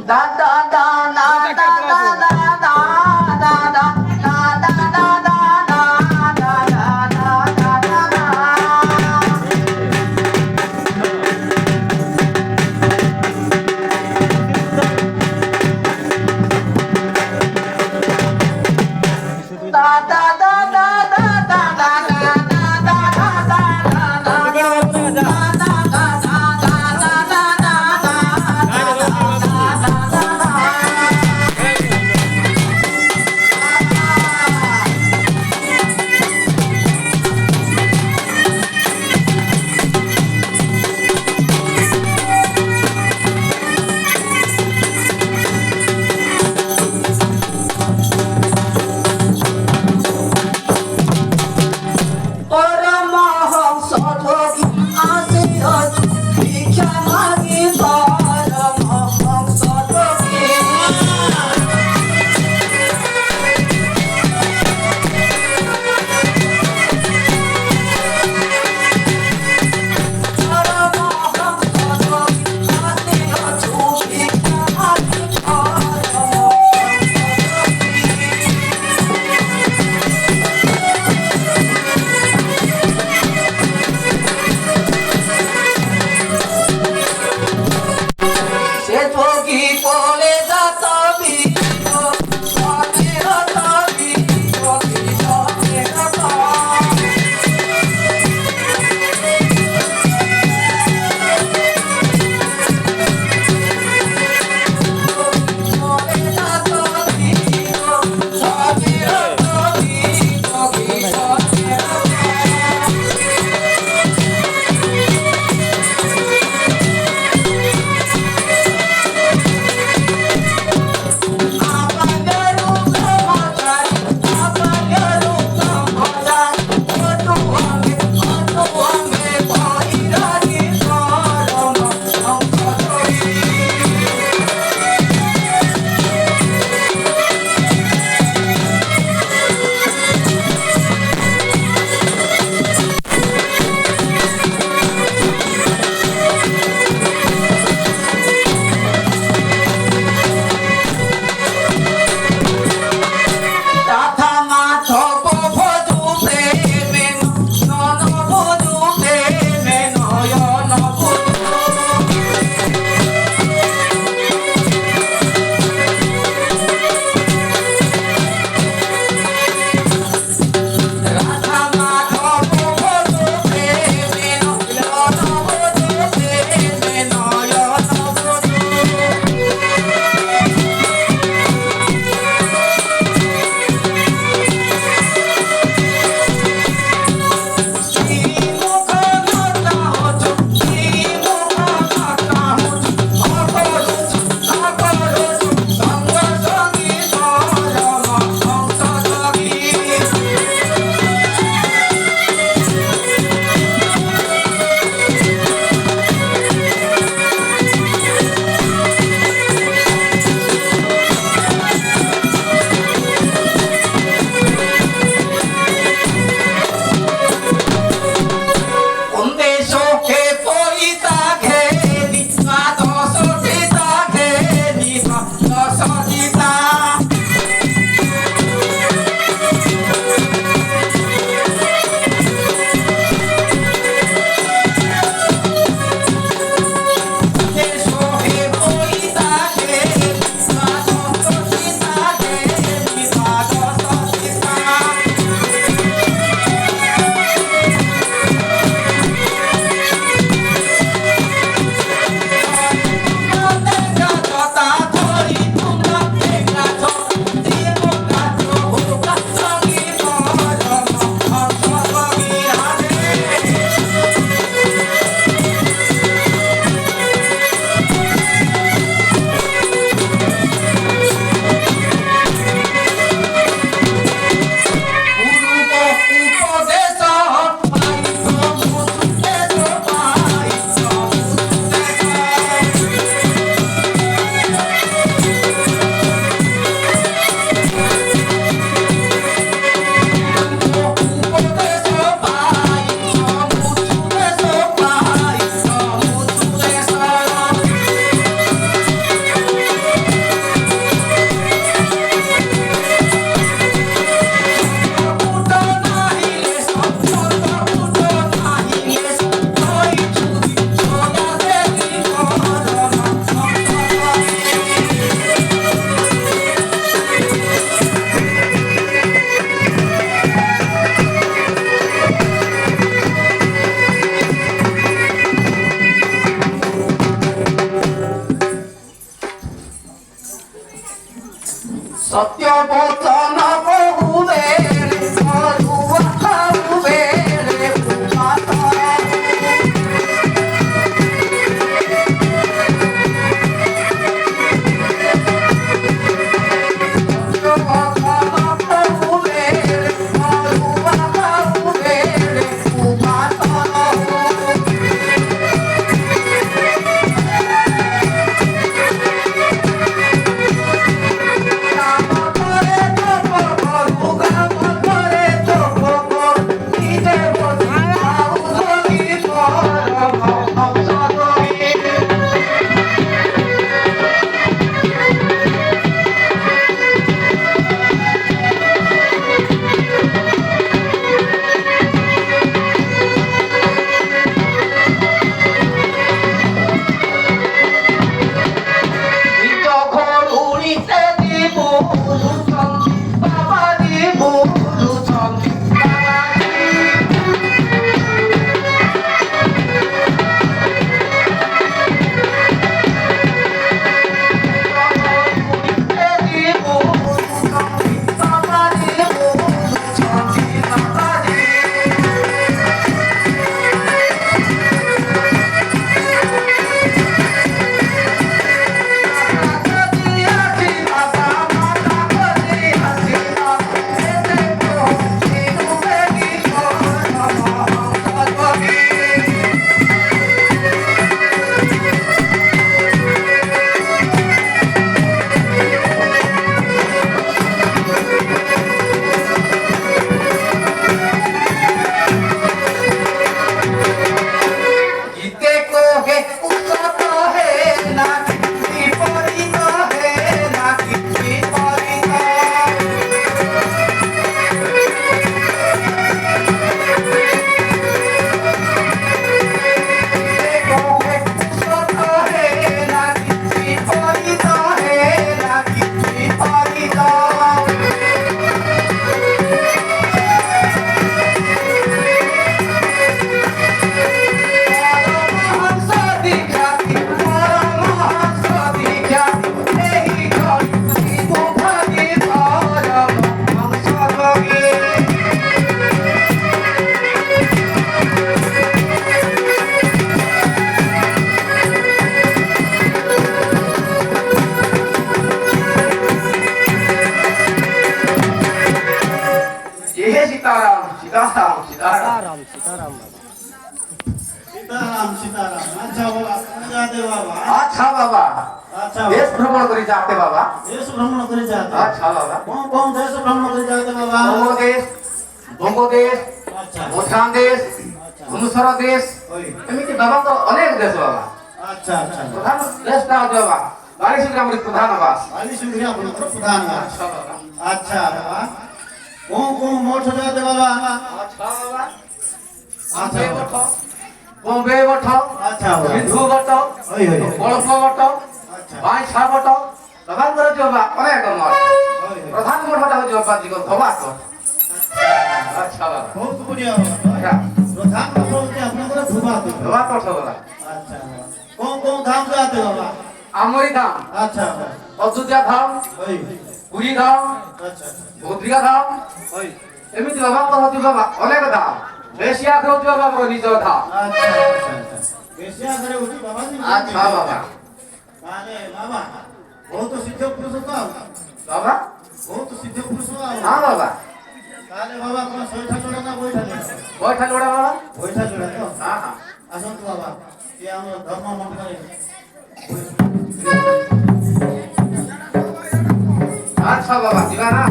Da da da da da da da da da da da da da da da da da da. Da da da da da da da ସତ୍ୟ ବଚନ କହୁବେ ଅରୁଆ ଖାଉବେ अच्छा बाबा अच्छा देश भ्रमण करी जाते बाबा देश भ्रमण करी जाते अच्छा बाबा कौन देश भ्रमण करी जाते बाबा बंगो देश अच्छा भूटान देश भूमिसर देश एमती बाबा तो अनेक देश बाबा अच्छा अच्छा प्रधान देश का बाबा 42 ग्राम प्रधान आवास 42 ग्राम प्रधान आवास अच्छा बाबा अच्छा बाबा कौन मोठ जाते बाबा अच्छा बाबा अच्छा बॉम्बे मठ अच्छा हिंदू मठ ओय ओय कल्प मठ अच्छा बाई छा मठ प्रधान कर जो बाबा अनेक मठ प्रधान मठ हो जो बाबा जी को धवा तो अच्छा बाबा बहुत बढ़िया बाबा प्रधान मठ के आपनकर धुबा तो छोला अच्छा कौन धाम जाते बाबा आमोरी धाम अच्छा अयोध्या धाम ओय पुरी धाम अच्छा भद्रिका धाम ओय एमिति बाबा को होती बाबा अनेक धाम एशिया के होती बाबा को निज धाम अच्छा अच्छा एशिया करे उठी बाबा जी अच्छा बाबा ताले बाबा बहुत सिद्ध पुरुष तो बाबा बहुत सिद्ध पुरुष हां बाबा ताले बाबा अपना सोईठा जोड़ा ना बैठा ले बैठा लोड़ा बाबा बैठा जोड़ा तो हां हां आसंतु बाबा ये हम धर्म मंत्र अच्छा बाबा जीवा ना